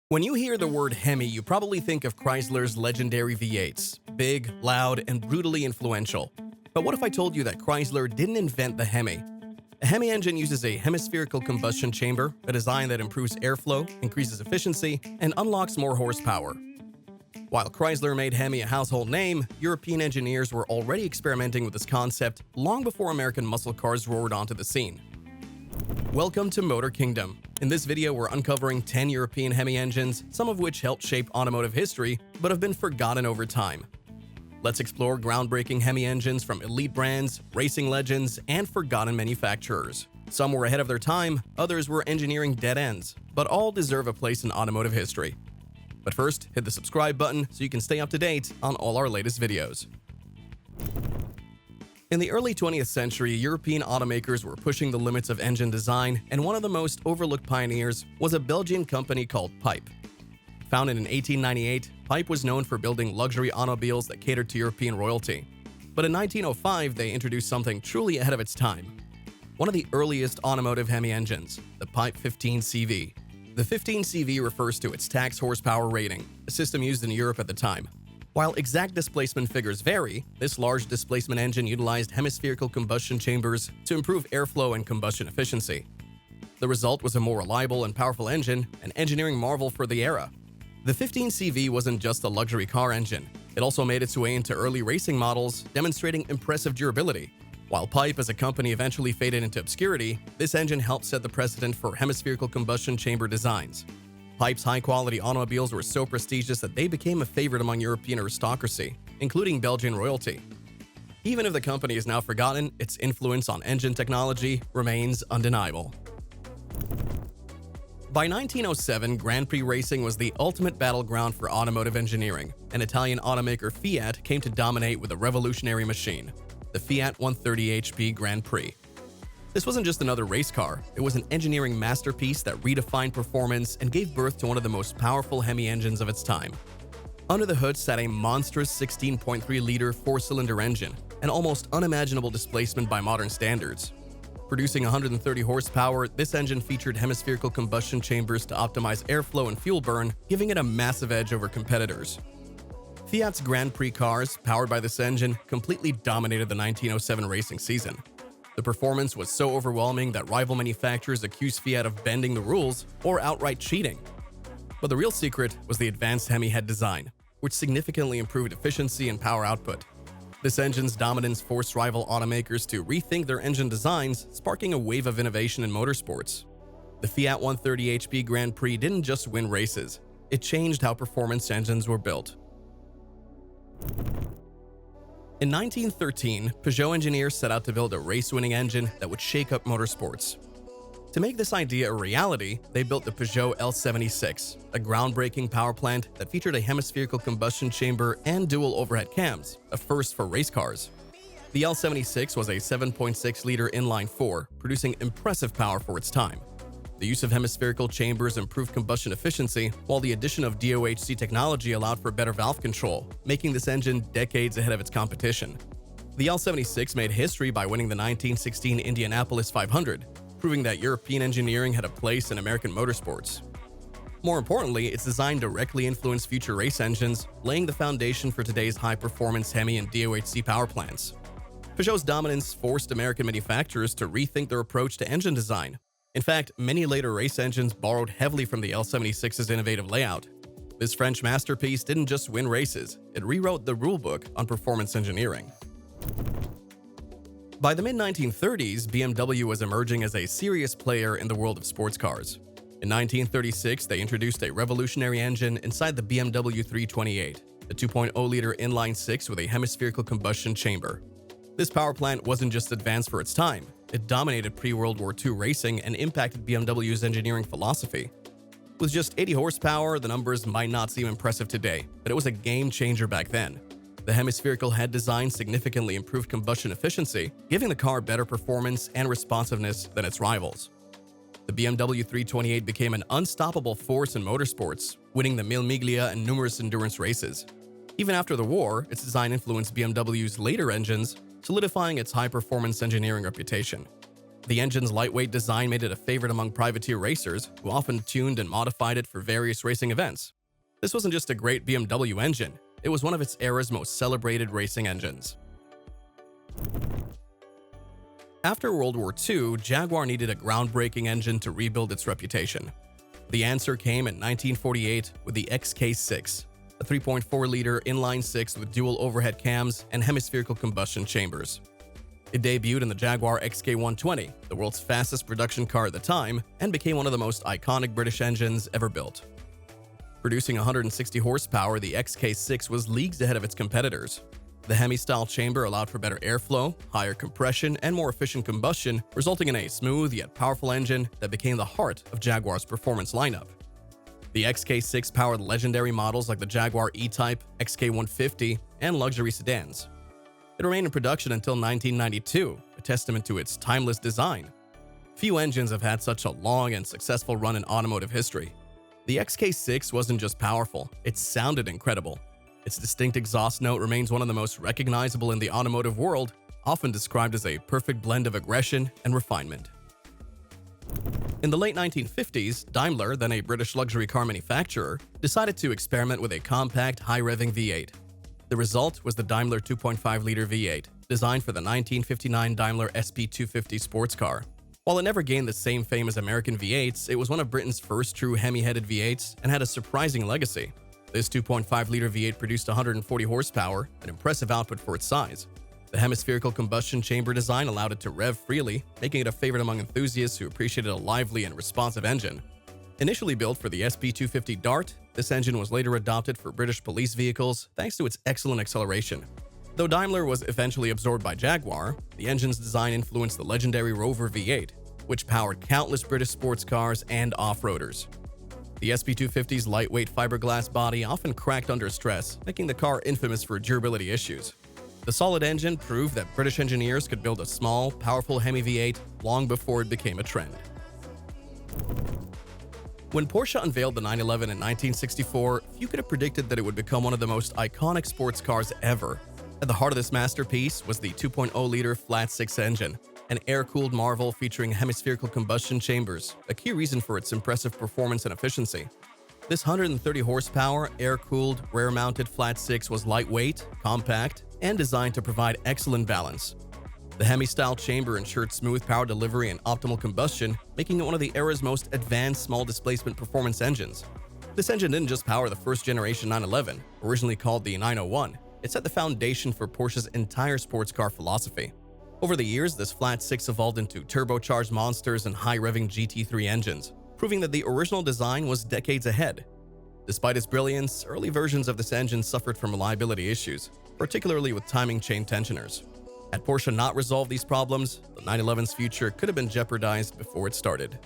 When you hear the word Hemi, you probably think of Chrysler's legendary V8s, big, loud, and brutally influential. But what if I told you that Chrysler didn't invent the Hemi? A Hemi engine uses a hemispherical combustion chamber, a design that improves airflow, increases efficiency, and unlocks more horsepower. While Chrysler made Hemi a household name, European engineers were already experimenting with this concept long before American muscle cars roared onto the scene. Welcome to Motor Kingdom. In this video, we're uncovering 10 European Hemi engines, some of which helped shape automotive history, but have been forgotten over time. Let's explore groundbreaking Hemi engines from elite brands, racing legends, and forgotten manufacturers. Some were ahead of their time, others were engineering dead ends, but all deserve a place in automotive history. But first, hit the subscribe button so you can stay up to date on all our latest videos. In the early 20th century, European automakers were pushing the limits of engine design, and one of the most overlooked pioneers was a Belgian company called Pipe. Founded in 1898, Pipe was known for building luxury automobiles that catered to European royalty. But in 1905, they introduced something truly ahead of its time. One of the earliest automotive Hemi engines, the Pipe 15CV. The 15CV refers to its tax horsepower rating, a system used in Europe at the time. While exact displacement figures vary, this large displacement engine utilized hemispherical combustion chambers to improve airflow and combustion efficiency. The result was a more reliable and powerful engine, an engineering marvel for the era. The 15CV wasn't just a luxury car engine. It also made its way into early racing models, demonstrating impressive durability. While Pipe as a company eventually faded into obscurity, this engine helped set the precedent for hemispherical combustion chamber designs. Pipe's high-quality automobiles were so prestigious that they became a favorite among European aristocracy, including Belgian royalty. Even if the company is now forgotten, its influence on engine technology remains undeniable. By 1907, Grand Prix racing was the ultimate battleground for automotive engineering, and Italian automaker Fiat came to dominate with a revolutionary machine, the Fiat 130 HP Grand Prix. This wasn't just another race car, it was an engineering masterpiece that redefined performance and gave birth to one of the most powerful Hemi engines of its time. Under the hood sat a monstrous 16.3-liter four-cylinder engine, an almost unimaginable displacement by modern standards. Producing 130 horsepower, this engine featured hemispherical combustion chambers to optimize airflow and fuel burn, giving it a massive edge over competitors. Fiat's Grand Prix cars, powered by this engine, completely dominated the 1907 racing season. The performance was so overwhelming that rival manufacturers accused Fiat of bending the rules or outright cheating. But the real secret was the advanced Hemi head design, which significantly improved efficiency and power output. This engine's dominance forced rival automakers to rethink their engine designs, sparking a wave of innovation in motorsports. The Fiat 130 HP Grand Prix didn't just win races, it changed how performance engines were built. In 1913, Peugeot engineers set out to build a race-winning engine that would shake up motorsports. To make this idea a reality, they built the Peugeot L76, a groundbreaking power plant that featured a hemispherical combustion chamber and dual overhead cams, a first for race cars. The L76 was a 7.6-liter inline-4, producing impressive power for its time. The use of hemispherical chambers improved combustion efficiency, while the addition of DOHC technology allowed for better valve control, making this engine decades ahead of its competition. The L76 made history by winning the 1916 Indianapolis 500, proving that European engineering had a place in American motorsports. More importantly, its design directly influenced future race engines, laying the foundation for today's high-performance Hemi and DOHC power plants. Peugeot's dominance forced American manufacturers to rethink their approach to engine design. In fact, many later race engines borrowed heavily from the L76's innovative layout. This French masterpiece didn't just win races, it rewrote the rulebook on performance engineering. By the mid-1930s, BMW was emerging as a serious player in the world of sports cars. In 1936, they introduced a revolutionary engine inside the BMW 328, a 2.0-liter inline-6 with a hemispherical combustion chamber. This power plant wasn't just advanced for its time, it dominated pre-World War II racing and impacted BMW's engineering philosophy. With just 80 horsepower, the numbers might not seem impressive today, but it was a game-changer back then. The hemispherical head design significantly improved combustion efficiency, giving the car better performance and responsiveness than its rivals. The BMW 328 became an unstoppable force in motorsports, winning the Mille Miglia and numerous endurance races. Even after the war, its design influenced BMW's later engines, solidifying its high-performance engineering reputation. The engine's lightweight design made it a favorite among privateer racers, who often tuned and modified it for various racing events. This wasn't just a great BMW engine, it was one of its era's most celebrated racing engines. After World War II, Jaguar needed a groundbreaking engine to rebuild its reputation. The answer came in 1948 with the XK6, a 3.4-liter inline-six with dual overhead cams and hemispherical combustion chambers. It debuted in the Jaguar XK120, the world's fastest production car at the time, and became one of the most iconic British engines ever built. Producing 160 horsepower, the XK6 was leagues ahead of its competitors. The Hemi-style chamber allowed for better airflow, higher compression, and more efficient combustion, resulting in a smooth yet powerful engine that became the heart of Jaguar's performance lineup. The XK6 powered legendary models like the Jaguar E-Type, XK150, and luxury sedans. It remained in production until 1992, a testament to its timeless design. Few engines have had such a long and successful run in automotive history. The XK6 wasn't just powerful, it sounded incredible. Its distinct exhaust note remains one of the most recognizable in the automotive world, often described as a perfect blend of aggression and refinement. In the late 1950s, Daimler, then a British luxury car manufacturer, decided to experiment with a compact, high-revving V8. The result was the Daimler 2.5-liter V8, designed for the 1959 Daimler SP250 sports car. While it never gained the same fame as American V8s, it was one of Britain's first true Hemi-headed V8s and had a surprising legacy. This 2.5-liter V8 produced 140 horsepower, an impressive output for its size. The hemispherical combustion chamber design allowed it to rev freely, making it a favorite among enthusiasts who appreciated a lively and responsive engine. Initially built for the SP250 Dart, this engine was later adopted for British police vehicles thanks to its excellent acceleration. Though Daimler was eventually absorbed by Jaguar, the engine's design influenced the legendary Rover V8, which powered countless British sports cars and off-roaders. The SP250's lightweight fiberglass body often cracked under stress, making the car infamous for durability issues. The solid engine proved that British engineers could build a small, powerful Hemi V8 long before it became a trend. When Porsche unveiled the 911 in 1964, few could have predicted that it would become one of the most iconic sports cars ever. At the heart of this masterpiece was the 2.0-liter flat-six engine, an air-cooled marvel featuring hemispherical combustion chambers, a key reason for its impressive performance and efficiency. This 130 horsepower, air-cooled, rear-mounted flat-six was lightweight, compact, and designed to provide excellent balance. The Hemi-style chamber ensured smooth power delivery and optimal combustion, making it one of the era's most advanced small-displacement performance engines. This engine didn't just power the first-generation 911, originally called the 901. It set the foundation for Porsche's entire sports car philosophy. Over the years, this flat-six evolved into turbocharged monsters and high-revving GT3 engines, proving that the original design was decades ahead. Despite its brilliance, early versions of this engine suffered from reliability issues, particularly with timing chain tensioners. Had Porsche not resolved these problems, the 911's future could have been jeopardized before it started.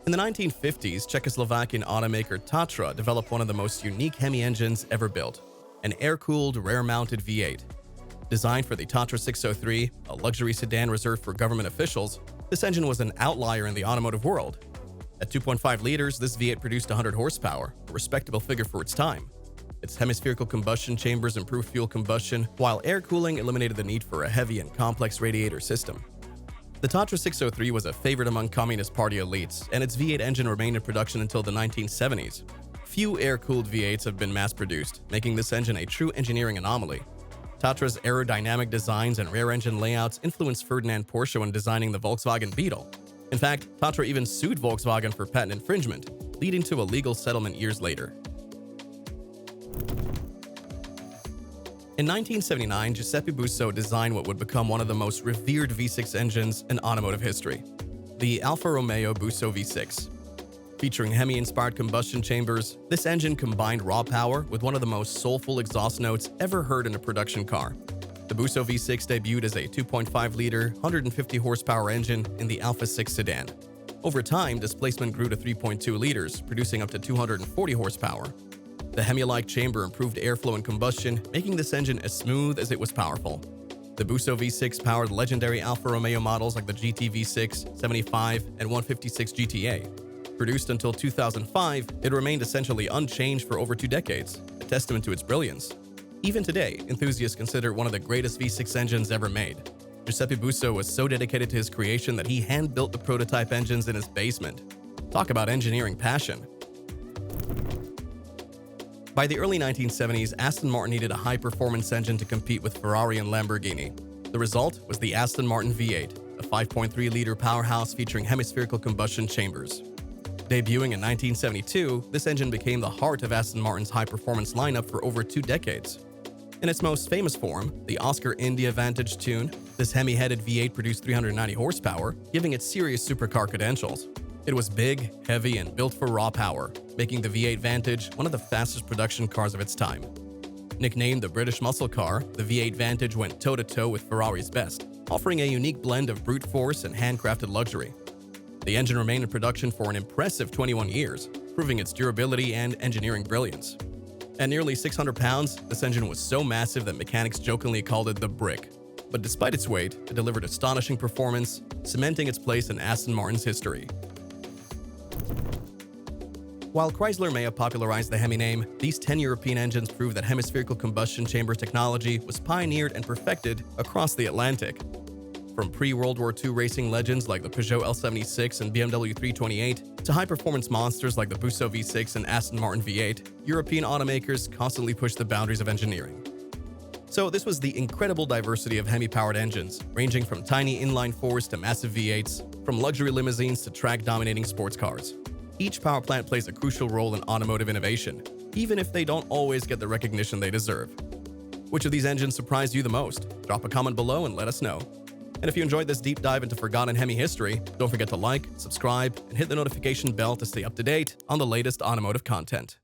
In the 1950s, Czechoslovakian automaker Tatra developed one of the most unique Hemi engines ever built, an air-cooled, rear-mounted V8. Designed for the Tatra 603, a luxury sedan reserved for government officials, this engine was an outlier in the automotive world. At 2.5 liters, this V8 produced 100 horsepower, a respectable figure for its time. Its hemispherical combustion chambers improved fuel combustion, while air cooling eliminated the need for a heavy and complex radiator system. The Tatra 603 was a favorite among Communist Party elites, and its V8 engine remained in production until the 1970s. Few air-cooled V8s have been mass-produced, making this engine a true engineering anomaly. Tatra's aerodynamic designs and rear engine layouts influenced Ferdinand Porsche when designing the Volkswagen Beetle. In fact, Tatra even sued Volkswagen for patent infringement, leading to a legal settlement years later. In 1979, Giuseppe Buso designed what would become one of the most revered V6 engines in automotive history, the Alfa Romeo Buso V6. Featuring Hemi-inspired combustion chambers, this engine combined raw power with one of the most soulful exhaust notes ever heard in a production car. The Buso V6 debuted as a 2.5-liter, 150-horsepower engine in the Alfa 6 sedan. Over time, displacement grew to 3.2 liters, producing up to 240 horsepower. The Hemi-like chamber improved airflow and combustion, making this engine as smooth as it was powerful. The Buso V6 powered legendary Alfa Romeo models like the GT V6, 75, and 156 GTA. Produced until 2005, it remained essentially unchanged for over 2 decades, a testament to its brilliance. Even today, enthusiasts consider it one of the greatest V6 engines ever made. Giuseppe Buso was so dedicated to his creation that he hand-built the prototype engines in his basement. Talk about engineering passion. By the early 1970s, Aston Martin needed a high-performance engine to compete with Ferrari and Lamborghini. The result was the Aston Martin V8, a 5.3-liter powerhouse featuring hemispherical combustion chambers. Debuting in 1972, this engine became the heart of Aston Martin's high-performance lineup for over 2 decades. In its most famous form, the Oscar India Vantage tune, this Hemi-headed V8 produced 390 horsepower, giving it serious supercar credentials. It was big, heavy, and built for raw power, making the V8 Vantage one of the fastest production cars of its time. Nicknamed the British muscle car, the V8 Vantage went toe-to-toe with Ferrari's best, offering a unique blend of brute force and handcrafted luxury. The engine remained in production for an impressive 21 years, proving its durability and engineering brilliance. At nearly 600 pounds, this engine was so massive that mechanics jokingly called it the Brick. But despite its weight, it delivered astonishing performance, cementing its place in Aston Martin's history. While Chrysler may have popularized the Hemi name, these 10 European engines prove that hemispherical combustion chamber technology was pioneered and perfected across the Atlantic. From pre-World War II racing legends like the Peugeot L76 and BMW 328 to high-performance monsters like the Buso V6 and Aston Martin V8, European automakers constantly pushed the boundaries of engineering. So this was the incredible diversity of Hemi-powered engines, ranging from tiny inline-fours to massive V8s, from luxury limousines to track-dominating sports cars. Each power plant plays a crucial role in automotive innovation, even if they don't always get the recognition they deserve. Which of these engines surprised you the most? Drop a comment below and let us know. And if you enjoyed this deep dive into forgotten Hemi history, don't forget to like, subscribe, and hit the notification bell to stay up to date on the latest automotive content.